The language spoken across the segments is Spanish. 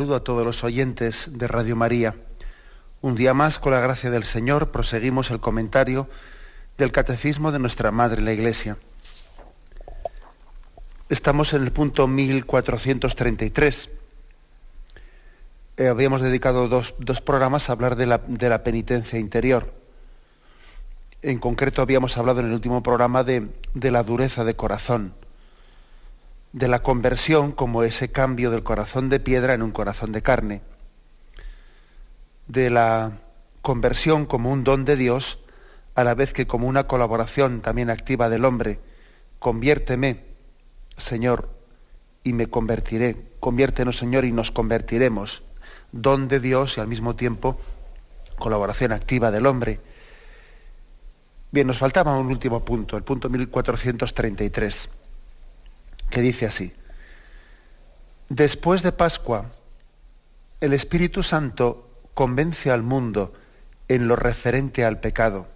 Saludo a todos los oyentes de Radio María. Un día más, con la gracia del Señor, proseguimos el comentario del Catecismo de nuestra Madre la Iglesia. Estamos en el punto 1433. Habíamos dedicado dos programas a hablar de la penitencia interior. En concreto habíamos hablado en el último programa de la dureza de corazón, de la conversión como ese cambio del corazón de piedra en un corazón de carne, de la conversión como un don de Dios, a la vez que como una colaboración también activa del hombre. Conviérteme, Señor, y me convertiré. Conviértenos, Señor, y nos convertiremos. Don de Dios y al mismo tiempo colaboración activa del hombre. Bien, nos faltaba un último punto, el punto 1433. Que dice así: después de Pascua, el Espíritu Santo convence al mundo en lo referente al pecado,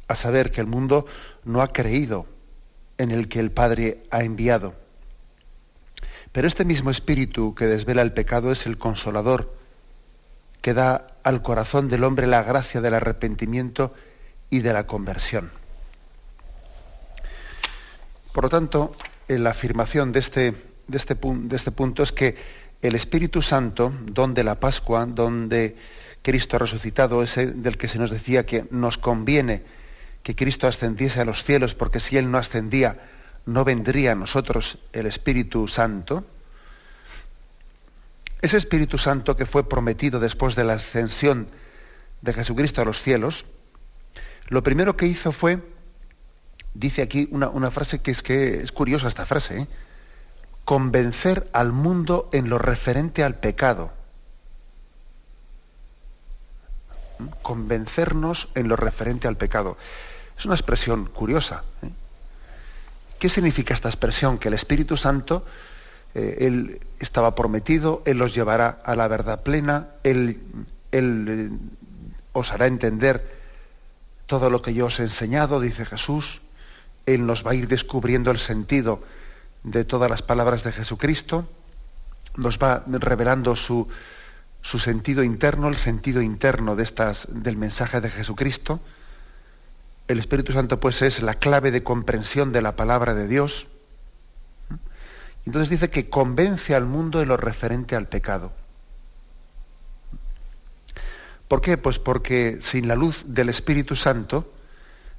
a saber que el mundo no ha creído en el que el Padre ha enviado. Pero este mismo Espíritu que desvela el pecado es el Consolador, que da al corazón del hombre la gracia del arrepentimiento y de la conversión. Por lo tanto, la afirmación de este punto es que el Espíritu Santo, don de la Pascua, don de Cristo resucitado, ese del que se nos decía que nos conviene que Cristo ascendiese a los cielos, porque si Él no ascendía, no vendría a nosotros el Espíritu Santo. Ese Espíritu Santo que fue prometido después de la ascensión de Jesucristo a los cielos, lo primero que hizo fue, dice aquí una frase que es curiosa esta frase, convencer al mundo en lo referente al pecado. Convencernos en lo referente al pecado. Es una expresión curiosa. ¿Qué significa esta expresión? Que el Espíritu Santo, Él estaba prometido, Él los llevará a la verdad plena, Él os hará entender todo lo que yo os he enseñado, dice Jesús. Él nos va a ir descubriendo el sentido de todas las palabras de Jesucristo, nos va revelando su sentido interno, el sentido interno del mensaje de Jesucristo. El Espíritu Santo, pues, es la clave de comprensión de la palabra de Dios. Entonces dice que convence al mundo en lo referente al pecado. ¿Por qué? Pues porque sin la luz del Espíritu Santo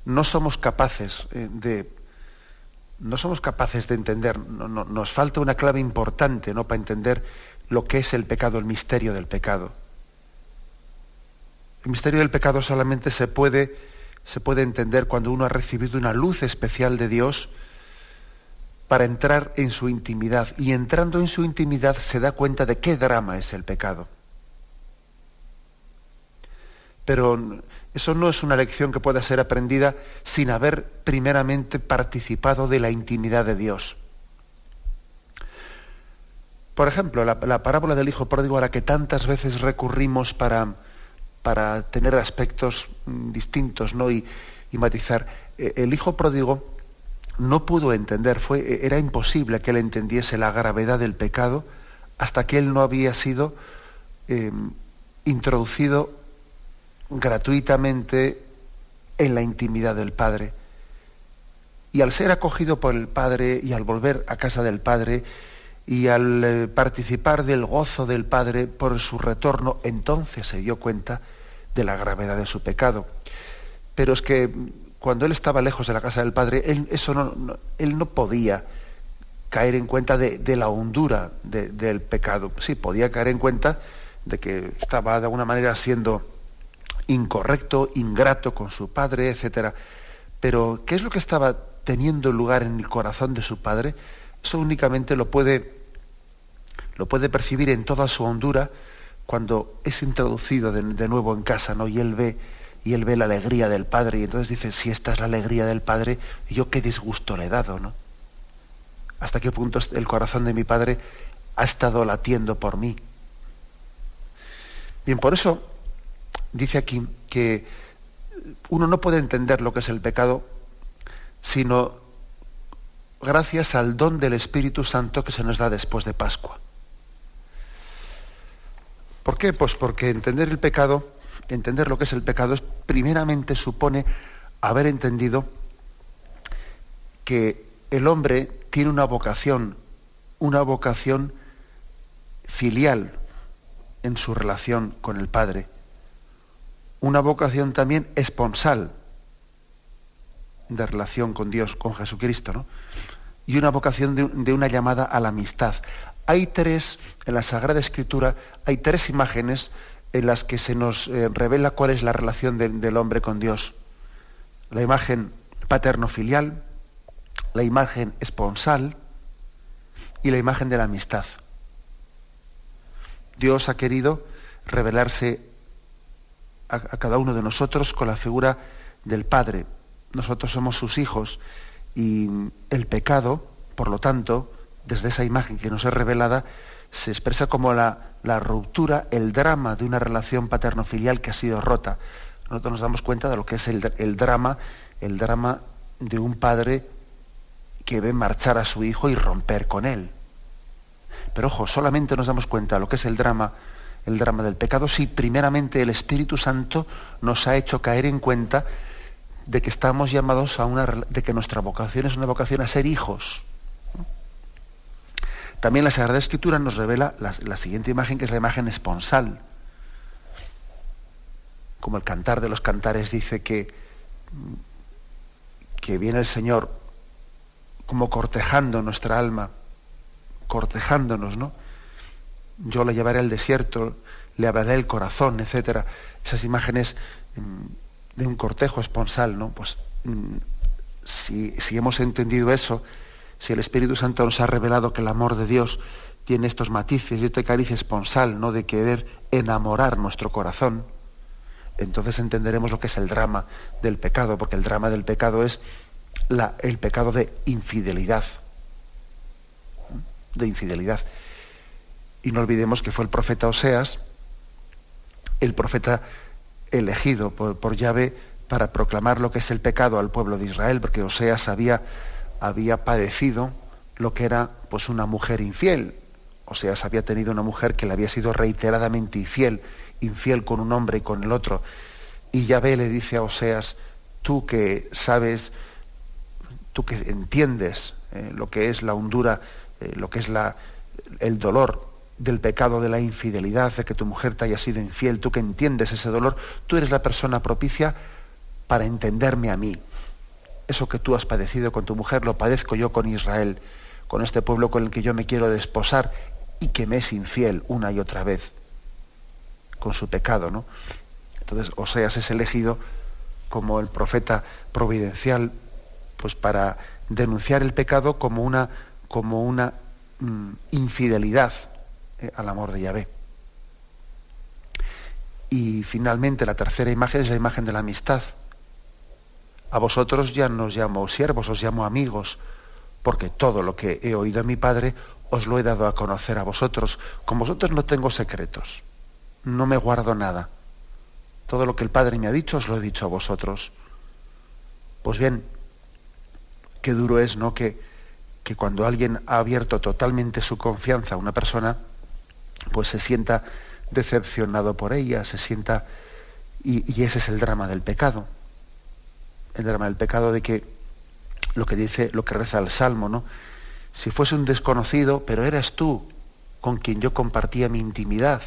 no somos capaces de entender, nos falta una clave importante, ¿no?, para entender lo que es el pecado, el misterio del pecado. El misterio del pecado solamente se puede entender cuando uno ha recibido una luz especial de Dios para entrar en su intimidad, y entrando en su intimidad se da cuenta de qué drama es el pecado. Pero eso no es una lección que pueda ser aprendida sin haber primeramente participado de la intimidad de Dios. Por ejemplo, la parábola del hijo pródigo, a la que tantas veces recurrimos para tener aspectos distintos, ¿no?, y matizar. El hijo pródigo no pudo entender, era imposible que él entendiese la gravedad del pecado hasta que él no había sido introducido gratuitamente en la intimidad del Padre. Y al ser acogido por el Padre y al volver a casa del Padre y al participar del gozo del Padre por su retorno, entonces se dio cuenta de la gravedad de su pecado. Pero es que cuando él estaba lejos de la casa del Padre, él no podía caer en cuenta de la hondura del pecado. Sí, podía caer en cuenta de que estaba de alguna manera siendo incorrecto, ingrato con su padre, etc. Pero ¿qué es lo que estaba teniendo lugar en el corazón de su padre? Eso únicamente lo puede percibir en toda su hondura cuando es introducido de nuevo en casa, ¿no? Y él ve la alegría del Padre, y entonces dice: si esta es la alegría del Padre, yo qué disgusto le he dado, ¿no? ¿Hasta qué punto el corazón de mi Padre ha estado latiendo por mí? Bien, por eso dice aquí que uno no puede entender lo que es el pecado sino gracias al don del Espíritu Santo que se nos da después de Pascua. ¿Por qué? Pues porque entender el pecado, entender lo que es el pecado, primeramente supone haber entendido que el hombre tiene una vocación filial en su relación con el Padre, una vocación también esponsal de relación con Dios, con Jesucristo, ¿no? Y una vocación de una llamada a la amistad. En la Sagrada Escritura, hay tres imágenes en las que se nos revela cuál es la relación del hombre con Dios. La imagen paterno-filial, la imagen esponsal y la imagen de la amistad. Dios ha querido revelarse a cada uno de nosotros con la figura del Padre. Nosotros somos sus hijos y el pecado, por lo tanto, desde esa imagen que nos es revelada, se expresa como la ruptura, el drama de una relación paterno-filial que ha sido rota. Nosotros nos damos cuenta de lo que es el drama de un padre que ve marchar a su hijo y romper con él. Pero ojo, solamente nos damos cuenta de lo que es el drama del pecado si primeramente el Espíritu Santo nos ha hecho caer en cuenta de que estamos llamados de que nuestra vocación es una vocación a ser hijos. También la Sagrada Escritura nos revela la siguiente imagen, que es la imagen esponsal. Como el Cantar de los Cantares dice que viene el Señor como cortejando nuestra alma, cortejándonos, ¿no? Yo le llevaré al desierto, le hablaré el corazón, etcétera. Esas imágenes de un cortejo esponsal, ¿no? Pues si hemos entendido eso, si el Espíritu Santo nos ha revelado que el amor de Dios tiene estos matices y este cariz esponsal, ¿no?, de querer enamorar nuestro corazón, entonces entenderemos lo que es el drama del pecado, porque el drama del pecado es el pecado de infidelidad. Y no olvidemos que fue el profeta Oseas, el profeta elegido por Yahvé para proclamar lo que es el pecado al pueblo de Israel, porque Oseas había padecido lo que era pues una mujer infiel. Oseas había tenido una mujer que le había sido reiteradamente infiel con un hombre y con el otro. Y Yahvé le dice a Oseas: tú que sabes, tú que entiendes lo que es la hondura, lo que es el dolor del pecado de la infidelidad, de que tu mujer te haya sido infiel, tú que entiendes ese dolor, tú eres la persona propicia para entenderme a mí. Eso que tú has padecido con tu mujer, lo padezco yo con Israel, con este pueblo con el que yo me quiero desposar y que me es infiel una y otra vez, con su pecado, ¿no? Entonces Oseas es elegido como el profeta providencial, pues para denunciar el pecado como una infidelidad al amor de Yahvé. Y finalmente la tercera imagen es la imagen de la amistad. A vosotros ya no os llamo siervos, os llamo amigos, porque todo lo que he oído a mi Padre os lo he dado a conocer a vosotros. Con vosotros no tengo secretos, no me guardo nada. Todo lo que el Padre me ha dicho os lo he dicho a vosotros. Pues bien, qué duro es, ¿no?, que cuando alguien ha abierto totalmente su confianza a una persona, pues se sienta decepcionado por ella, y ese es el drama del pecado. El drama del pecado de que lo que reza el Salmo, ¿no? Si fuese un desconocido, pero eras tú con quien yo compartía mi intimidad,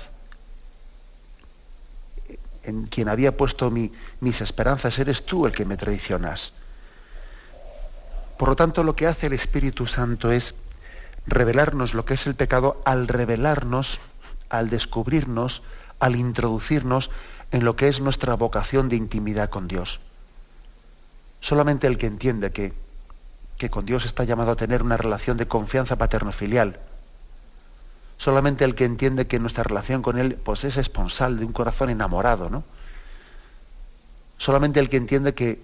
en quien había puesto mis esperanzas, eres tú el que me traicionas. Por lo tanto, lo que hace el Espíritu Santo es revelarnos lo que es el pecado, al revelarnos, al descubrirnos, al introducirnos en lo que es nuestra vocación de intimidad con Dios. Solamente el que entiende que con Dios está llamado a tener una relación de confianza paterno-filial, solamente el que entiende que nuestra relación con Él pues es esponsal de un corazón enamorado, ¿no? Solamente el que entiende que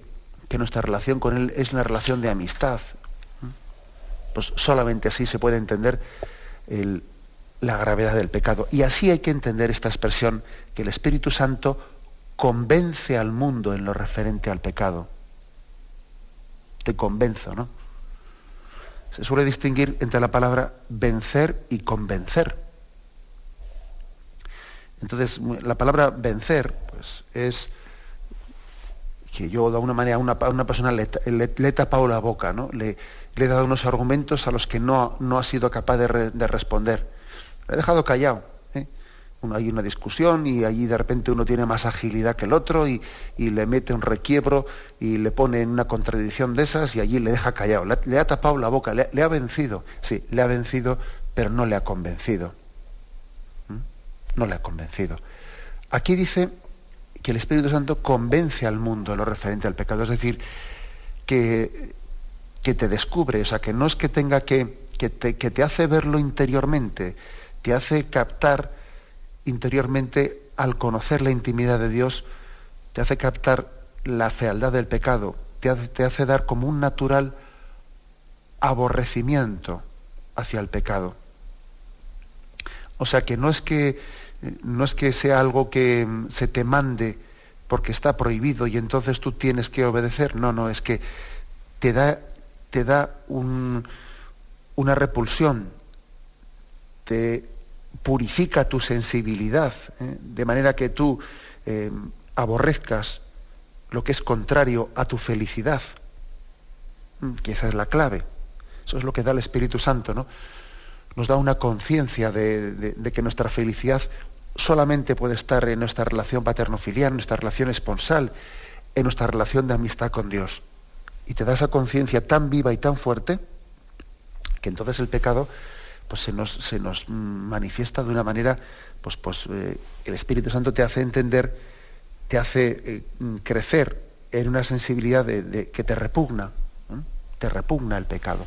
nuestra relación con Él es una relación de amistad, pues solamente así se puede entender la gravedad del pecado. Y así hay que entender esta expresión, que el Espíritu Santo convence al mundo en lo referente al pecado. Te convenzo, ¿no? se suele distinguir entre la palabra vencer y convencer. Entonces, la palabra vencer, pues es que yo de alguna manera a una persona le he tapado la boca, ¿no? Le he dado unos argumentos a los que no ha sido capaz de responder. Le he dejado callado. Hay una discusión y allí de repente uno tiene más agilidad que el otro y le mete un requiebro y le pone en una contradicción de esas y allí le deja callado. Le ha tapado la boca, le ha vencido. Sí, le ha vencido, pero no le ha convencido. No le ha convencido. Aquí dice que el Espíritu Santo convence al mundo en lo referente al pecado, es decir, que te descubre, o sea, que no es que tenga que te hace verlo interiormente, te hace captar interiormente, al conocer la intimidad de Dios, te hace captar la fealdad del pecado, te hace dar como un natural aborrecimiento hacia el pecado. O sea, que no es que sea algo que se te mande porque está prohibido y entonces tú tienes que obedecer. No, es que te da una repulsión, te purifica tu sensibilidad, de manera que tú aborrezcas lo que es contrario a tu felicidad, que esa es la clave. Eso es lo que da el Espíritu Santo, ¿no? Nos da una conciencia de que nuestra felicidad solamente puede estar en nuestra relación paterno-filial, en nuestra relación esponsal, en nuestra relación de amistad con Dios. Y te da esa conciencia tan viva y tan fuerte que entonces el pecado pues se nos manifiesta de una manera, el Espíritu Santo te hace entender, te hace crecer en una sensibilidad que te repugna el pecado.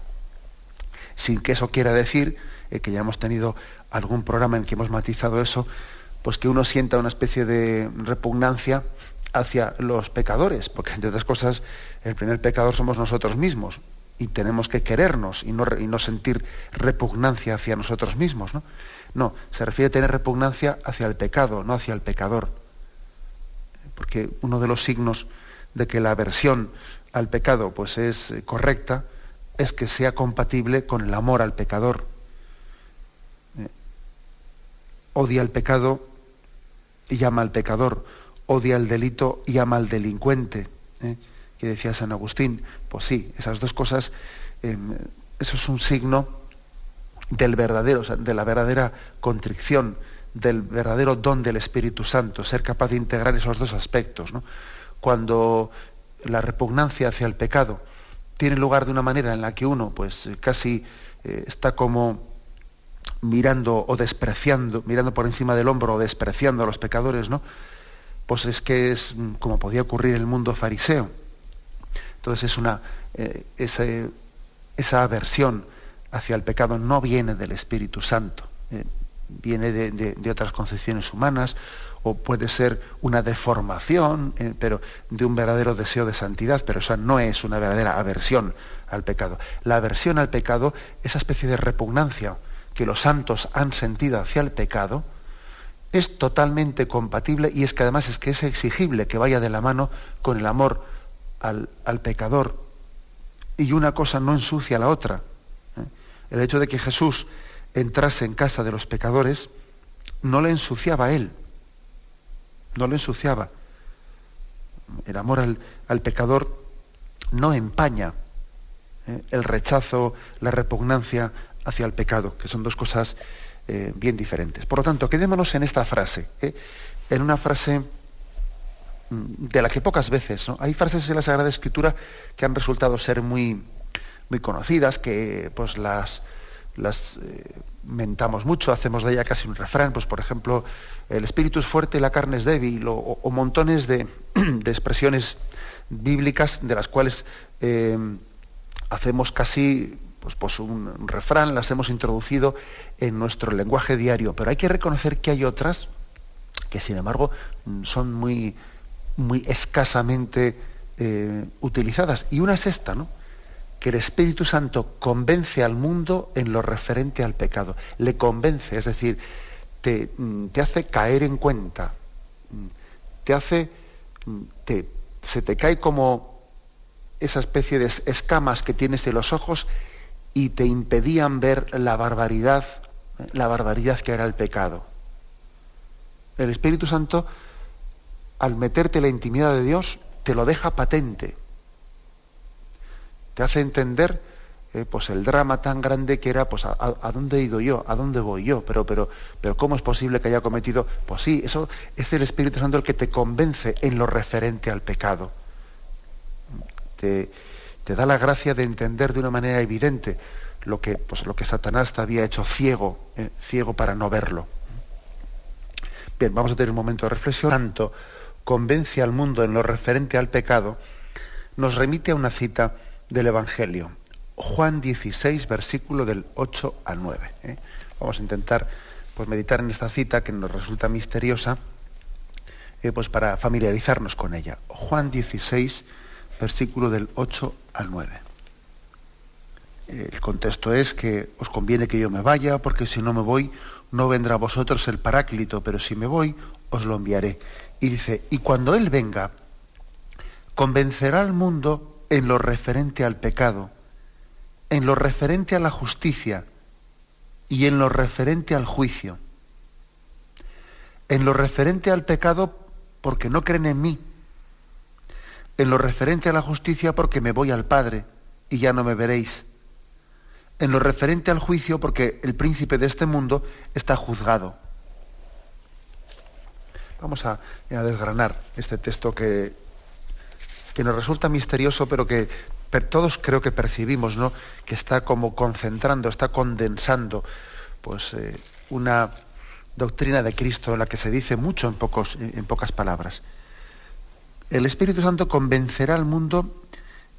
Sin que eso quiera decir, que ya hemos tenido algún programa en que hemos matizado eso, pues que uno sienta una especie de repugnancia hacia los pecadores, porque entre otras cosas el primer pecador somos nosotros mismos, y tenemos que querernos y no sentir repugnancia hacia nosotros mismos, ¿no? No, se refiere a tener repugnancia hacia el pecado, no hacia el pecador. Porque uno de los signos de que la aversión al pecado pues es correcta es que sea compatible con el amor al pecador. Odia el pecado y ama al pecador, odia el delito y ama al delincuente. Que decía San Agustín, pues sí, esas dos cosas, eso es un signo del verdadero, o sea, de la verdadera contrición, del verdadero don del Espíritu Santo, ser capaz de integrar esos dos aspectos, ¿no? Cuando la repugnancia hacia el pecado tiene lugar de una manera en la que uno pues casi está como mirando por encima del hombro o despreciando a los pecadores, ¿no? Pues es que es como podía ocurrir en el mundo fariseo. Entonces esa aversión hacia el pecado no viene del Espíritu Santo, viene de otras concepciones humanas, o puede ser una deformación, pero de un verdadero deseo de santidad, pero esa no es una verdadera aversión al pecado. La aversión al pecado, esa especie de repugnancia que los santos han sentido hacia el pecado, es totalmente compatible y es que además es exigible que vaya de la mano con el amor al pecador, y una cosa no ensucia a la otra. El hecho de que Jesús entrase en casa de los pecadores no le ensuciaba a él, no le ensuciaba. El amor al pecador no empaña el rechazo, la repugnancia hacia el pecado, que son dos cosas bien diferentes. Por lo tanto, quedémonos en esta frase, en una frase de la que pocas veces, ¿no? Hay frases en la Sagrada Escritura que han resultado ser muy, muy conocidas, que pues las mentamos mucho, hacemos de ella casi un refrán, pues por ejemplo, el espíritu es fuerte y la carne es débil, o montones de expresiones bíblicas de las cuales hacemos casi pues un refrán, las hemos introducido en nuestro lenguaje diario, pero hay que reconocer que hay otras que sin embargo son muy escasamente utilizadas, y una es esta, ¿no? Que el Espíritu Santo convence al mundo en lo referente al pecado. Le convence, es decir, te hace caer en cuenta, se te cae como esa especie de escamas que tienes de los ojos y te impedían ver la barbaridad que era el pecado. El Espíritu Santo, al meterte en la intimidad de Dios, te lo deja patente. Te hace entender pues el drama tan grande que era, pues a dónde he ido yo, a dónde voy yo, pero ¿cómo es posible que haya cometido? Pues sí, eso es el Espíritu Santo el que te convence en lo referente al pecado. Te da la gracia de entender de una manera evidente lo que Satanás te había hecho ciego para no verlo. Bien, vamos a tener un momento de reflexión. Tanto convence al mundo en lo referente al pecado, nos remite a una cita del Evangelio. Juan 16, versículo del 8 al 9. Vamos a intentar pues, meditar en esta cita que nos resulta misteriosa, pues para familiarizarnos con ella. Juan 16, versículo del 8 al 9. El contexto es que os conviene que yo me vaya, porque si no me voy, no vendrá a vosotros el Paráclito, pero si me voy, os lo enviaré. Y dice, y cuando Él venga, convencerá al mundo en lo referente al pecado, en lo referente a la justicia y en lo referente al juicio. En lo referente al pecado, porque no creen en mí. En lo referente a la justicia, porque me voy al Padre y ya no me veréis. En lo referente al juicio, porque el príncipe de este mundo está juzgado. Vamos a desgranar este texto que nos resulta misterioso, pero que todos creo que percibimos, ¿no? Que está como concentrando, está condensando pues, una doctrina de Cristo en la que se dice mucho en pocas palabras. El Espíritu Santo convencerá al mundo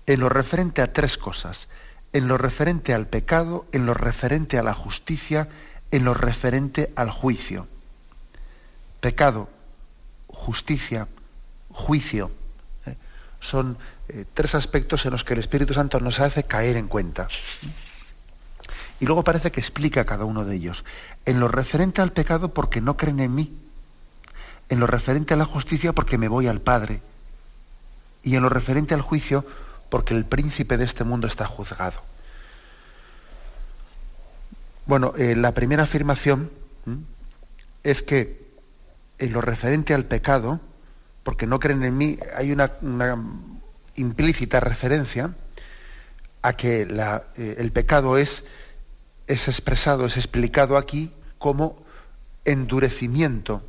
en lo referente a tres cosas: en lo referente al pecado, en lo referente a la justicia, en lo referente al juicio. Pecado, justicia, juicio. Son tres aspectos en los que el Espíritu Santo nos hace caer en cuenta. Y luego parece que explica cada uno de ellos. En lo referente al pecado, porque no creen en mí. En lo referente a la justicia, porque me voy al Padre. Y en lo referente al juicio, porque el príncipe de este mundo está juzgado. Bueno, la primera afirmación es que en lo referente al pecado, porque no creen en mí, hay una implícita referencia a que el pecado es expresado, es explicado aquí como endurecimiento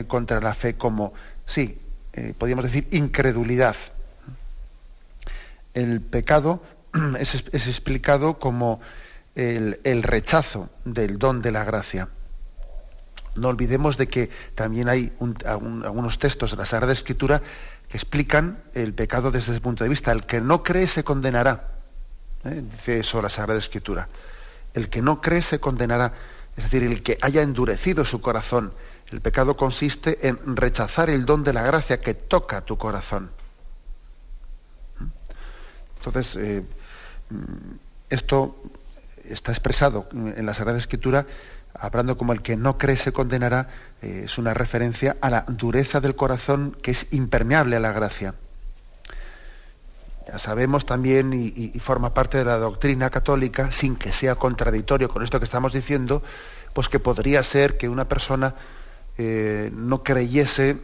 contra la fe, como, sí, podríamos decir incredulidad. El pecado es explicado como el rechazo del don de la gracia. No olvidemos de que también hay algunos textos de la Sagrada Escritura que explican el pecado desde ese punto de vista. El que no cree se condenará. Dice eso la Sagrada Escritura. El que no cree se condenará. Es decir, el que haya endurecido su corazón. El pecado consiste en rechazar el don de la gracia que toca tu corazón. Entonces, esto está expresado en la Sagrada Escritura, hablando como el que no cree se condenará, es una referencia a la dureza del corazón que es impermeable a la gracia. Ya sabemos también, y forma parte de la doctrina católica, sin que sea contradictorio con esto que estamos diciendo, pues que podría ser que una persona no creyese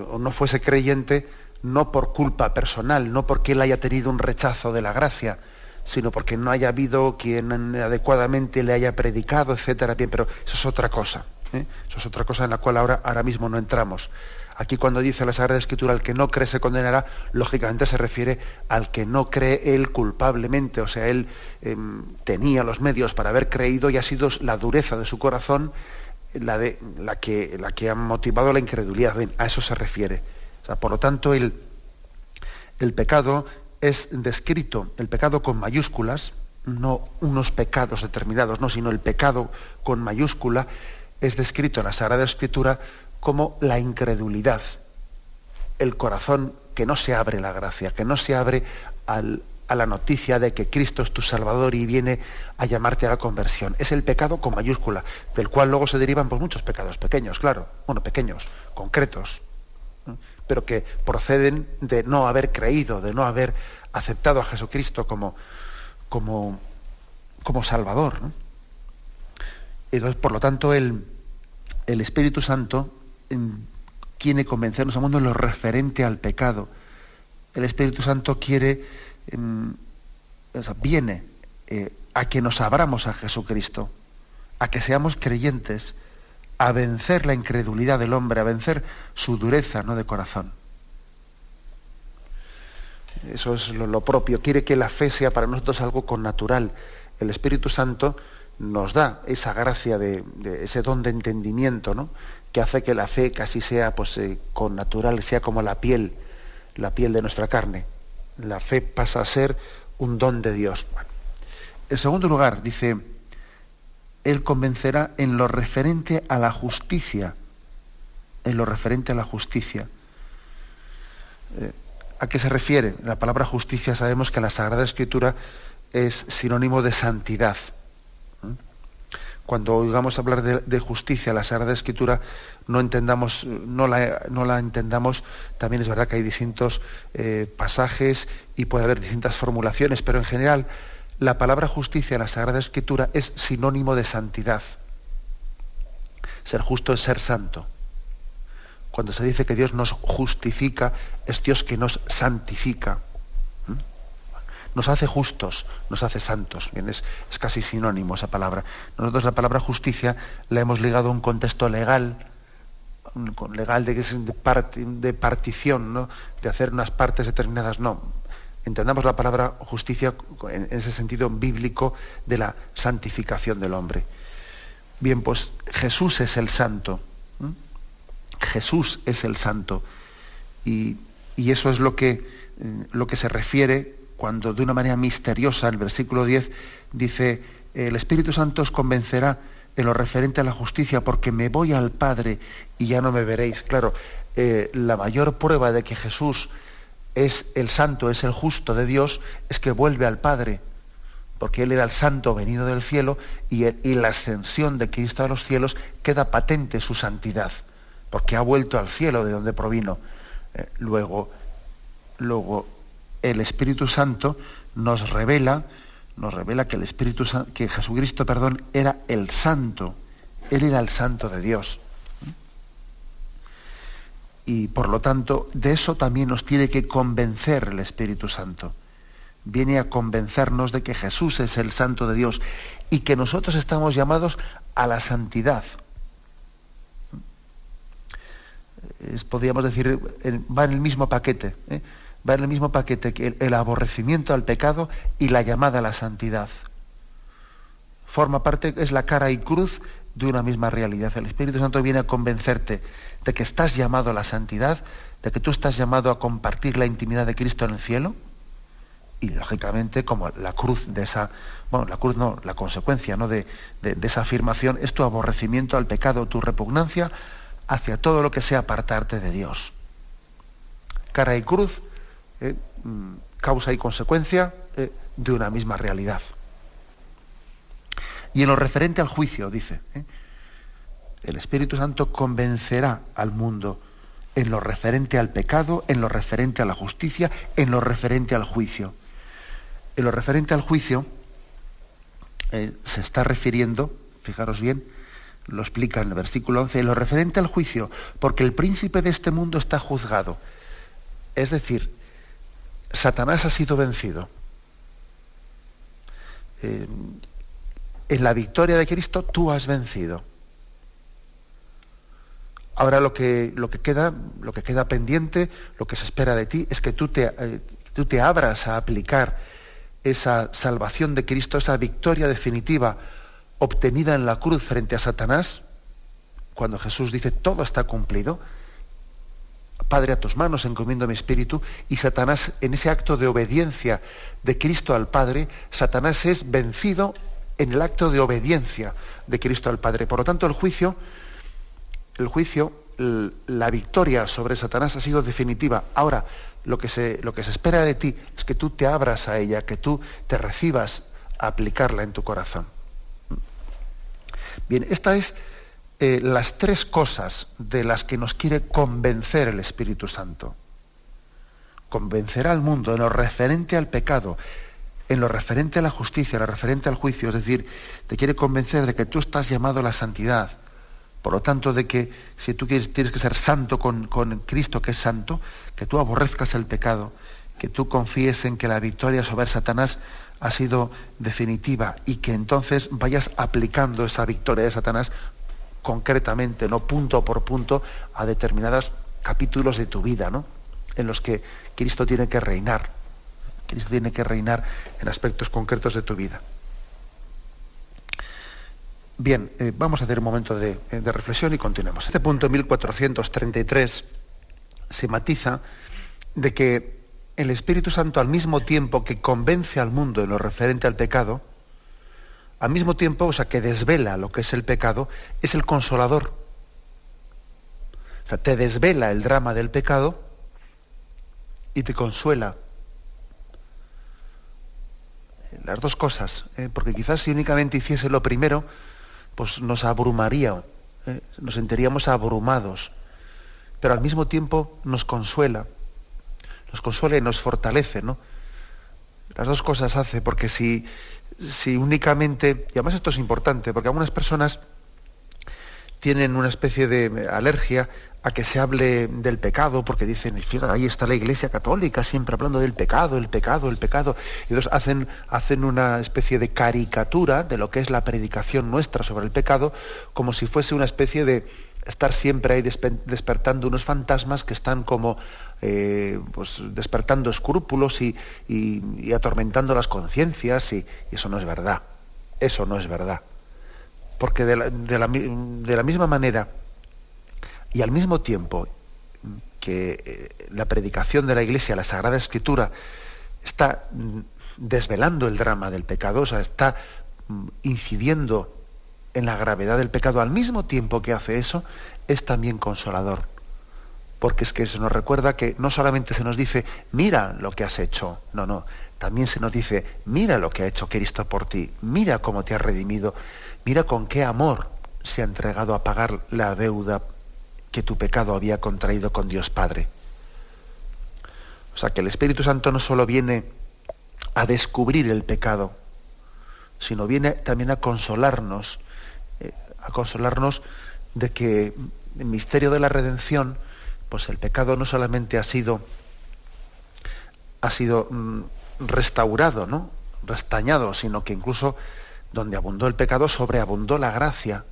o no fuese creyente no por culpa personal, no porque él haya tenido un rechazo de la gracia, sino porque no haya habido quien adecuadamente le haya predicado, etcétera. Bien, pero eso es otra cosa. Eso es otra cosa en la cual ahora mismo no entramos. Aquí cuando dice la Sagrada Escritura, el que no cree se condenará, lógicamente se refiere al que no cree él culpablemente, o sea, él tenía los medios para haber creído y ha sido la dureza de su corazón la que ha motivado la incredulidad. Bien, a eso se refiere. O sea, por lo tanto, el pecado es descrito, el pecado con mayúsculas, no unos pecados determinados, no, sino el pecado con mayúscula, es descrito en la Sagrada Escritura como la incredulidad, el corazón que no se abre a la gracia, que no se abre a la noticia de que Cristo es tu Salvador y viene a llamarte a la conversión. Es el pecado con mayúscula, del cual luego se derivan pues, muchos pecados pequeños, claro, bueno, pequeños, concretos, pero que proceden de no haber creído, de no haber aceptado a Jesucristo como como Salvador, ¿no? Entonces, por lo tanto, el Espíritu Santo quiere convencernos al mundo en lo referente al pecado. El Espíritu Santo quiere, viene a que nos abramos a Jesucristo, a que seamos creyentes, a vencer la incredulidad del hombre, a vencer su dureza, ¿no?, de corazón. Eso es lo propio. Quiere que la fe sea para nosotros algo connatural. El Espíritu Santo nos da esa gracia de ese don de entendimiento, ¿no?, que hace que la fe casi sea connatural, sea como la piel de nuestra carne. La fe pasa a ser un don de Dios. Bueno. En segundo lugar, dice, Él convencerá en lo referente a la justicia. En lo referente a la justicia. ¿A qué se refiere? La palabra justicia, sabemos que en la Sagrada Escritura es sinónimo de santidad. Cuando oigamos hablar de justicia en la Sagrada Escritura, no la entendamos. También es verdad que hay distintos pasajes y puede haber distintas formulaciones, pero en general la palabra justicia en la Sagrada Escritura es sinónimo de santidad. Ser justo es ser santo. Cuando se dice que Dios nos justifica, es Dios que nos santifica. Nos hace justos, nos hace santos. Bien, es casi sinónimo esa palabra. Nosotros la palabra justicia la hemos ligado a un contexto legal de partición, ¿no?, de hacer unas partes determinadas. No. Entendamos la palabra justicia en ese sentido bíblico de la santificación del hombre. Bien, pues Jesús es el santo. Jesús es el santo. Y eso es lo que se refiere cuando de una manera misteriosa, el versículo 10 dice, el Espíritu Santo os convencerá en lo referente a la justicia, porque me voy al Padre y ya no me veréis. Claro, la mayor prueba de que Jesús es el santo, es el justo de Dios, es que vuelve al Padre, porque Él era el santo venido del cielo y la ascensión de Cristo a los cielos queda patente su santidad, porque ha vuelto al cielo de donde provino. Luego el Espíritu Santo nos revela que Jesucristo, era el santo. Él era el santo de Dios. Y por lo tanto, de eso también nos tiene que convencer el Espíritu Santo. Viene a convencernos de que Jesús es el santo de Dios y que nosotros estamos llamados a la santidad. Podríamos decir, va en el mismo paquete. Va en el mismo paquete que el aborrecimiento al pecado y la llamada a la santidad. Forma parte, es la cara y cruz de una misma realidad. El Espíritu Santo viene a convencerte de que estás llamado a la santidad, de que tú estás llamado a compartir la intimidad de Cristo en el cielo, y lógicamente como la cruz de esa, la consecuencia, ¿no?, de esa afirmación es tu aborrecimiento al pecado, tu repugnancia hacia todo lo que sea apartarte de Dios. Cara y cruz, causa y consecuencia de una misma realidad. Y en lo referente al juicio, dice, el Espíritu Santo convencerá al mundo en lo referente al pecado, en lo referente a la justicia, en lo referente al juicio. En lo referente al juicio se está refiriendo, fijaros bien, lo explica en el versículo 11, en lo referente al juicio, porque el príncipe de este mundo está juzgado. Es decir, Satanás ha sido vencido. En la victoria de Cristo tú has vencido. Ahora lo que queda pendiente, lo que se espera de ti, es que tú te abras a aplicar esa salvación de Cristo, esa victoria definitiva obtenida en la cruz frente a Satanás, cuando Jesús dice todo está cumplido. Padre, a tus manos encomiendo mi espíritu, y Satanás, en ese acto de obediencia de Cristo al Padre, Satanás es vencido en el acto de obediencia de Cristo al Padre. Por lo tanto, el juicio, la victoria sobre Satanás ha sido definitiva. Ahora, lo que se espera de ti es que tú te abras a ella, que tú te recibas a aplicarla en tu corazón. Bien, esta es las tres cosas de las que nos quiere convencer el Espíritu Santo. Convencerá al mundo en lo referente al pecado, en lo referente a la justicia, en lo referente al juicio, es decir, te quiere convencer de que tú estás llamado a la santidad. Por lo tanto, de que si tú tienes que ser santo con Cristo, que es santo, que tú aborrezcas el pecado, que tú confíes en que la victoria sobre Satanás ha sido definitiva y que entonces vayas aplicando esa victoria de Satanás concretamente, no punto por punto, a determinados capítulos de tu vida, ¿no? En los que Cristo tiene que reinar. Cristo tiene que reinar en aspectos concretos de tu vida. Bien, vamos a hacer un momento de reflexión y continuemos. Este punto 1433 se matiza de que el Espíritu Santo, al mismo tiempo que convence al mundo en lo referente al pecado, al mismo tiempo, o sea, que desvela lo que es el pecado, es el consolador. O sea, te desvela el drama del pecado y te consuela. Las dos cosas, porque quizás si únicamente hiciese lo primero, pues nos abrumaría, nos sentiríamos abrumados, pero al mismo tiempo nos consuela y nos fortalece, ¿no? Las dos cosas hace, porque si únicamente, y además esto es importante, porque algunas personas tienen una especie de alergia a que se hable del pecado, porque dicen, fíjate, ahí está la Iglesia Católica siempre hablando del pecado, el pecado, el pecado. Y entonces hacen una especie de caricatura de lo que es la predicación nuestra sobre el pecado, como si fuese una especie de estar siempre ahí despertando unos fantasmas que están como pues despertando escrúpulos y atormentando las conciencias, y eso no es verdad. Eso no es verdad. Porque de la misma manera y al mismo tiempo que la predicación de la Iglesia, la Sagrada Escritura, está desvelando el drama del pecado, o sea, está incidiendo en la gravedad del pecado, al mismo tiempo que hace eso, es también consolador. Porque es que se nos recuerda que no solamente se nos dice, mira lo que has hecho, no, también se nos dice, mira lo que ha hecho Cristo por ti, mira cómo te ha redimido, mira con qué amor se ha entregado a pagar la deuda que tu pecado había contraído con Dios Padre. O sea, que el Espíritu Santo no solo viene a descubrir el pecado, sino viene también a consolarnos de que el misterio de la redención, pues el pecado no solamente ha sido restaurado, ¿no? Restañado, sino que incluso donde abundó el pecado, sobreabundó la gracia.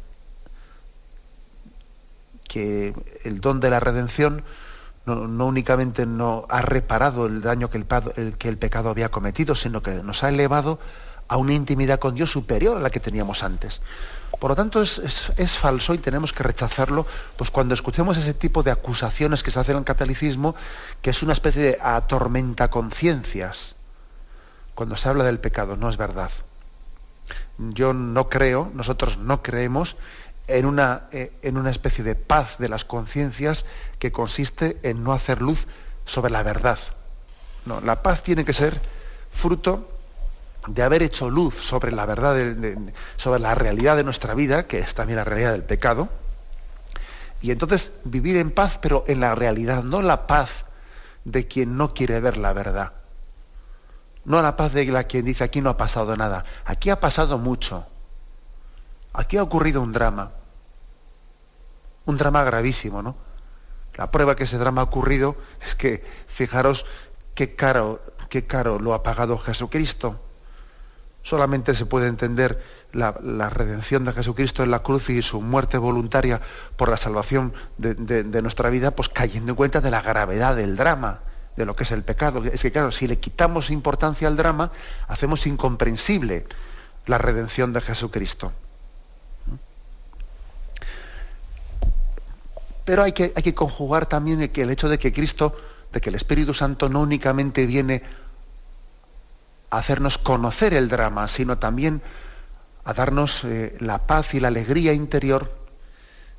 Que el don de la redención no únicamente no ha reparado el daño que el pecado había cometido, sino que nos ha elevado a una intimidad con Dios superior a la que teníamos antes. Por lo tanto, es falso y tenemos que rechazarlo, pues cuando escuchemos ese tipo de acusaciones que se hacen al catolicismo, que es una especie de atormenta conciencias, cuando se habla del pecado. No es verdad. Yo no creo, nosotros no creemos en una especie de paz de las conciencias que consiste en no hacer luz sobre la verdad. No, la paz tiene que ser fruto de haber hecho luz sobre la verdad, sobre la realidad de nuestra vida, que es también la realidad del pecado, y entonces vivir en paz, pero en la realidad, no la paz de quien no quiere ver la verdad, no la paz de quien dice aquí no ha pasado nada, aquí ha pasado mucho, aquí ha ocurrido un drama gravísimo, ¿no? La prueba que ese drama ha ocurrido es que, fijaros qué caro lo ha pagado Jesucristo. Solamente se puede entender la redención de Jesucristo en la cruz y su muerte voluntaria por la salvación de nuestra vida, pues cayendo en cuenta de la gravedad del drama, de lo que es el pecado. Es que claro, si le quitamos importancia al drama, hacemos incomprensible la redención de Jesucristo. Pero hay que conjugar también el hecho de que Cristo, de que el Espíritu Santo no únicamente viene a hacernos conocer el drama, sino también a darnos la paz y la alegría interior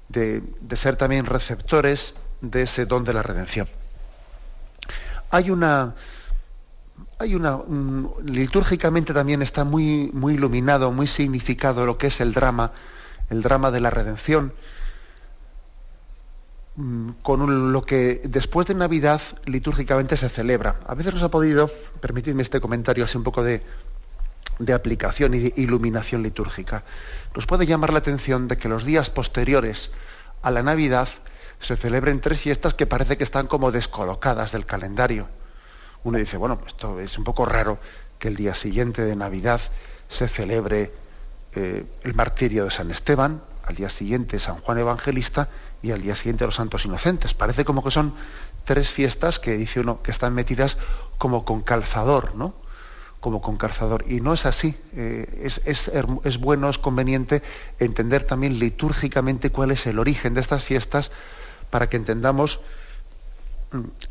de ser también receptores de ese don de la redención. Litúrgicamente también está muy, muy iluminado, muy significado lo que es el drama de la redención, con lo que después de Navidad litúrgicamente se celebra. A veces nos ha podido, permitidme este comentario así un poco de de aplicación y de iluminación litúrgica. Nos puede llamar la atención de que los días posteriores a la Navidad se celebren 3 fiestas que parece que están como descolocadas del calendario. Uno dice, bueno, esto es un poco raro que el día siguiente de Navidad se celebre el martirio de San Esteban, al día siguiente San Juan Evangelista y al día siguiente los Santos Inocentes. Parece como que son 3 fiestas que dice uno que están metidas como con calzador, ¿no? Como con calzador. Y no es así. Es bueno, es conveniente entender también litúrgicamente cuál es el origen de estas fiestas para que entendamos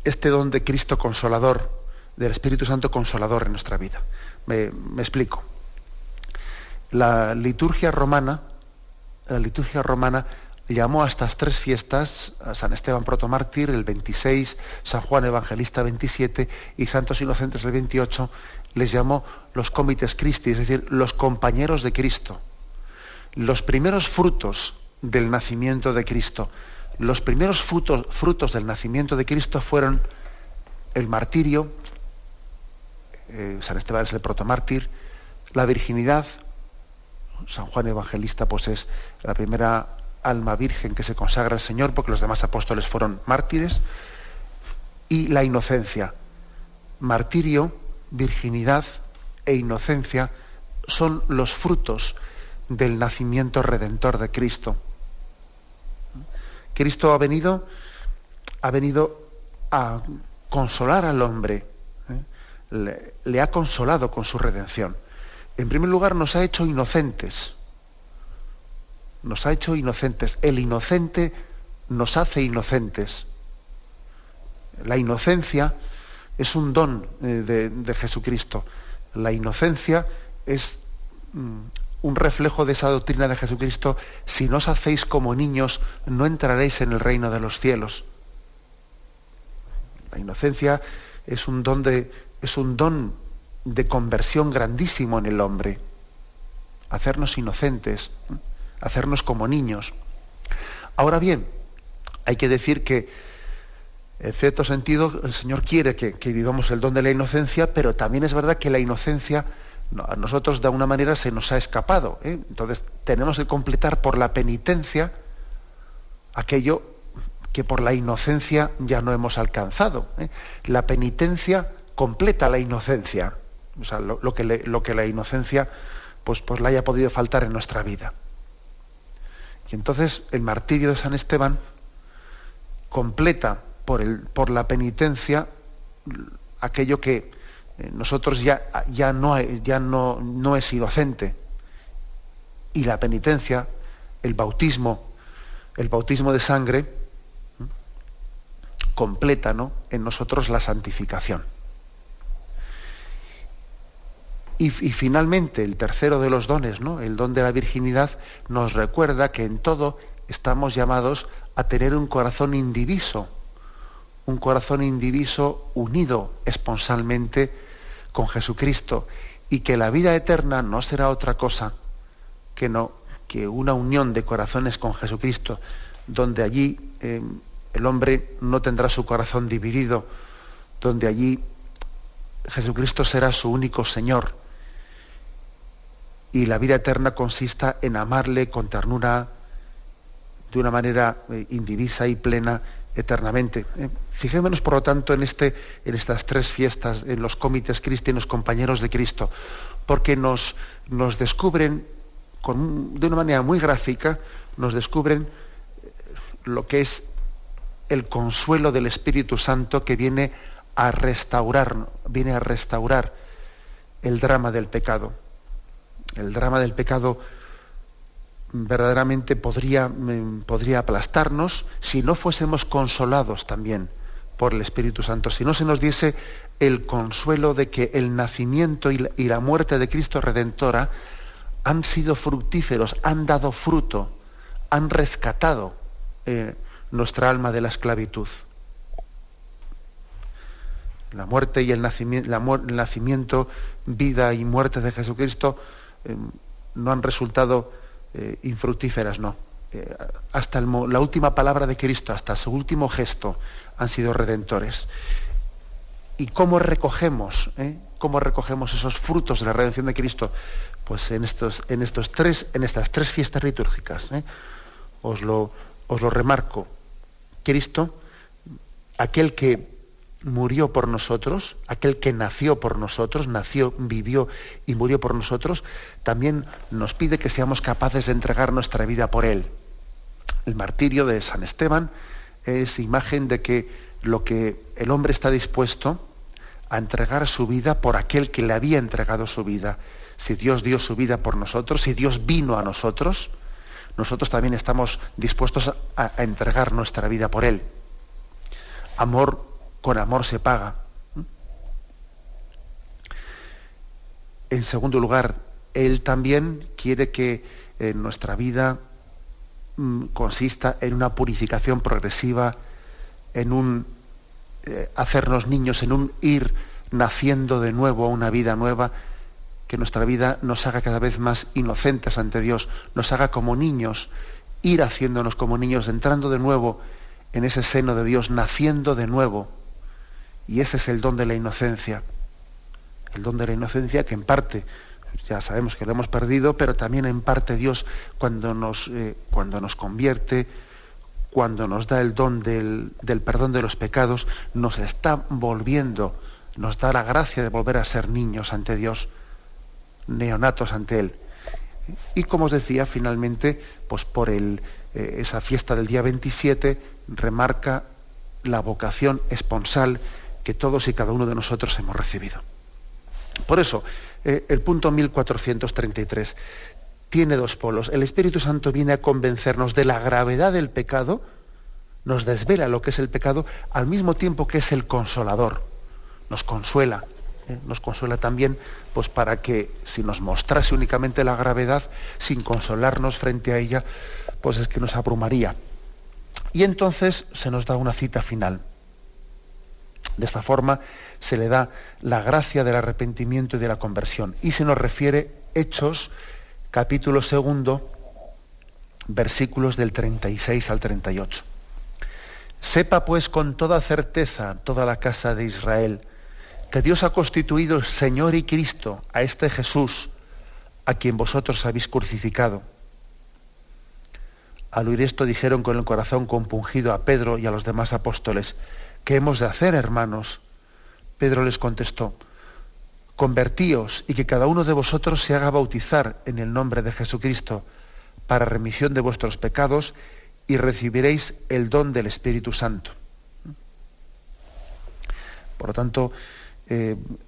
este don de Cristo Consolador, del Espíritu Santo Consolador en nuestra vida. Me explico. La liturgia romana llamó a estas 3 fiestas, a San Esteban protomártir el 26, San Juan Evangelista 27 y Santos Inocentes el 28, les llamó los comites Christi, es decir, los compañeros de Cristo. Los primeros frutos del nacimiento de Cristo, los primeros frutos del nacimiento de Cristo fueron el martirio, San Esteban es el protomártir, la virginidad. San Juan Evangelista pues es la primera alma virgen que se consagra al Señor, porque los demás apóstoles fueron mártires, y la inocencia. Martirio, virginidad e inocencia son los frutos del nacimiento redentor de Cristo. Cristo ha venido a consolar al hombre, le ha consolado con su redención. En primer lugar, nos ha hecho inocentes. Nos ha hecho inocentes. El inocente nos hace inocentes. La inocencia es un don de Jesucristo. La inocencia es un reflejo de esa doctrina de Jesucristo: si no os hacéis como niños, no entraréis en el reino de los cielos. La inocencia es un don de conversión grandísimo en el hombre. Hacernos inocentes, hacernos como niños. Ahora bien, hay que decir que en cierto sentido el Señor quiere que vivamos el don de la inocencia, pero también es verdad que la inocencia a nosotros de alguna manera se nos ha escapado, ¿eh? Entonces tenemos que completar por la penitencia aquello que por la inocencia ya no hemos alcanzado, ¿eh? La penitencia completa la inocencia, o sea, lo que la inocencia pues le haya podido faltar en nuestra vida. Y entonces el martirio de San Esteban completa por la penitencia aquello que nosotros ya no es inocente. Y la penitencia, el bautismo de sangre, completa, ¿no?, en nosotros la santificación. Y finalmente, el tercero de los dones, ¿no?, el don de la virginidad, nos recuerda que en todo estamos llamados a tener un corazón indiviso unido esponsalmente con Jesucristo, y que la vida eterna no será otra cosa que una unión de corazones con Jesucristo, donde allí el hombre no tendrá su corazón dividido, donde allí Jesucristo será su único Señor, y la vida eterna consista en amarle con ternura, de una manera indivisa y plena, eternamente. Fijémonos, por lo tanto, en estas 3 fiestas, en los comites Christi, en los compañeros de Cristo, porque nos descubren, de una manera muy gráfica, nos descubren lo que es el consuelo del Espíritu Santo, que viene a restaurar el drama del pecado. El drama del pecado verdaderamente podría aplastarnos si no fuésemos consolados también por el Espíritu Santo, si no se nos diese el consuelo de que el nacimiento y la muerte de Cristo Redentora han sido fructíferos, han dado fruto, han rescatado nuestra alma de la esclavitud. La muerte y el nacimiento, vida y muerte de Jesucristo no han resultado infructíferas, no. Hasta la última palabra de Cristo, hasta su último gesto, han sido redentores. ¿Y cómo recogemos ¿Cómo recogemos esos frutos de la redención de Cristo? Pues en estas tres fiestas litúrgicas. Os lo remarco. Cristo, aquel que murió por nosotros, aquel que nació por nosotros, nació, vivió y murió por nosotros, también nos pide que seamos capaces de entregar nuestra vida por Él. El martirio de San Esteban es imagen de que lo que el hombre está dispuesto a entregar su vida por aquel que le había entregado su vida. Si Dios dio su vida por nosotros, si Dios vino a nosotros, nosotros también estamos dispuestos a entregar nuestra vida por Él. Amor con amor se paga. En segundo lugar, Él también quiere que nuestra vida consista en una purificación progresiva, en un hacernos niños, en un ir naciendo de nuevo a una vida nueva, que nuestra vida nos haga cada vez más inocentes ante Dios, nos haga como niños, ir haciéndonos como niños, entrando de nuevo en ese seno de Dios, naciendo de nuevo. Y ese es el don de la inocencia. El don de la inocencia que en parte, ya sabemos que lo hemos perdido, pero también en parte Dios cuando nos convierte, cuando nos da el don del perdón de los pecados, nos está volviendo, nos da la gracia de volver a ser niños ante Dios, neonatos ante Él. Y como os decía, finalmente, pues por esa fiesta del día 27 remarca la vocación esponsal que todos y cada uno de nosotros hemos recibido. Por eso, el punto 1433 tiene dos polos. El Espíritu Santo viene a convencernos de la gravedad del pecado, nos desvela lo que es el pecado, al mismo tiempo que es el consolador. Nos consuela también, pues para que si nos mostrase únicamente la gravedad, sin consolarnos frente a ella, pues es que nos abrumaría. Y entonces se nos da una cita final. De esta forma se le da la gracia del arrepentimiento y de la conversión. Y se nos refiere Hechos, capítulo 2, versículos del 36 al 38. Sepa pues con toda certeza toda la casa de Israel que Dios ha constituido Señor y Cristo a este Jesús, a quien vosotros habéis crucificado. Al oír esto dijeron con el corazón compungido a Pedro y a los demás apóstoles: ¿qué hemos de hacer, hermanos? Pedro les contestó: convertíos y que cada uno de vosotros se haga bautizar en el nombre de Jesucristo para remisión de vuestros pecados y recibiréis el don del Espíritu Santo. Por lo tanto,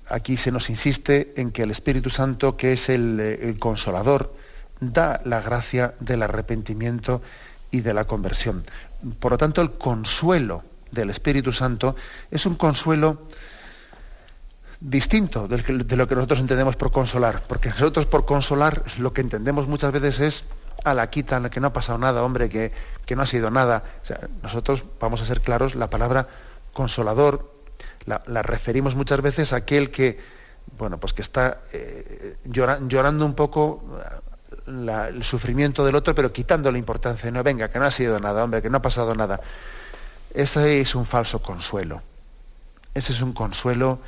aquí se nos insiste en que el Espíritu Santo, que es el consolador, da la gracia del arrepentimiento y de la conversión. Por lo tanto, el consuelo del Espíritu Santo es un consuelo distinto de lo que nosotros entendemos por consolar, porque nosotros por consolar lo que entendemos muchas veces es: la quitan, que no ha pasado nada, hombre, que no ha sido nada. O sea, nosotros, vamos a ser claros, la palabra consolador la referimos muchas veces a aquel que, bueno, pues que está llorando un poco el sufrimiento del otro, pero quitando la importancia. No, venga, que no ha sido nada, hombre, que no ha pasado nada. Ese es un falso consuelo. Ese es un consuelo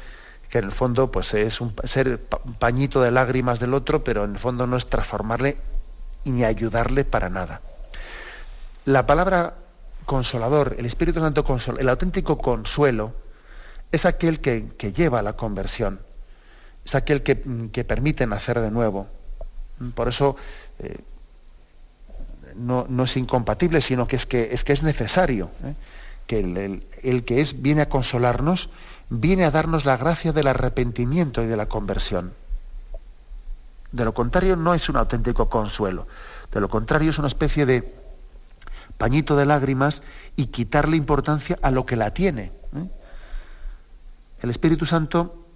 que en el fondo pues es ser pañito de lágrimas del otro, pero en el fondo no es transformarle ni ayudarle para nada. La palabra consolador, el Espíritu Santo consola, el auténtico consuelo, es aquel que lleva a la conversión, es aquel que permite nacer de nuevo. Por eso no es incompatible, sino que es necesario, que el que viene a consolarnos, viene a darnos la gracia del arrepentimiento y de la conversión. De lo contrario, no es un auténtico consuelo. De lo contrario, es una especie de pañito de lágrimas y quitarle importancia a lo que la tiene. El Espíritu Santo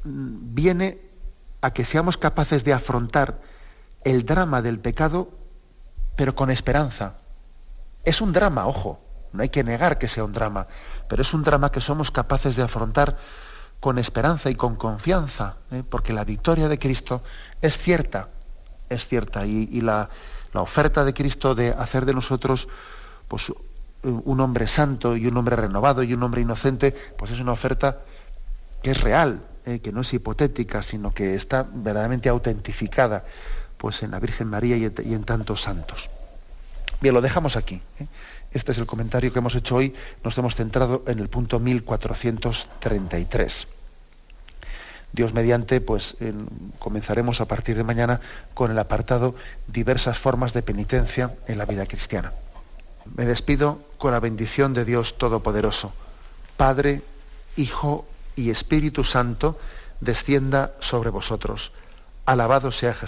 viene a que seamos capaces de afrontar el drama del pecado, pero con esperanza. Es un drama, ojo, no hay que negar que sea un drama, pero es un drama que somos capaces de afrontar con esperanza y con confianza, porque la victoria de Cristo es cierta, y la oferta de Cristo de hacer de nosotros pues, un hombre santo y un hombre renovado y un hombre inocente, pues es una oferta que es real, que no es hipotética, sino que está verdaderamente autentificada pues en la Virgen María y en tantos santos. Bien, lo dejamos aquí. Este es el comentario que hemos hecho hoy. Nos hemos centrado en el punto 1433. Dios mediante, pues comenzaremos a partir de mañana con el apartado diversas formas de penitencia en la vida cristiana. Me despido con la bendición de Dios Todopoderoso. Padre, Hijo y Espíritu Santo, descienda sobre vosotros. Alabado sea Jesús.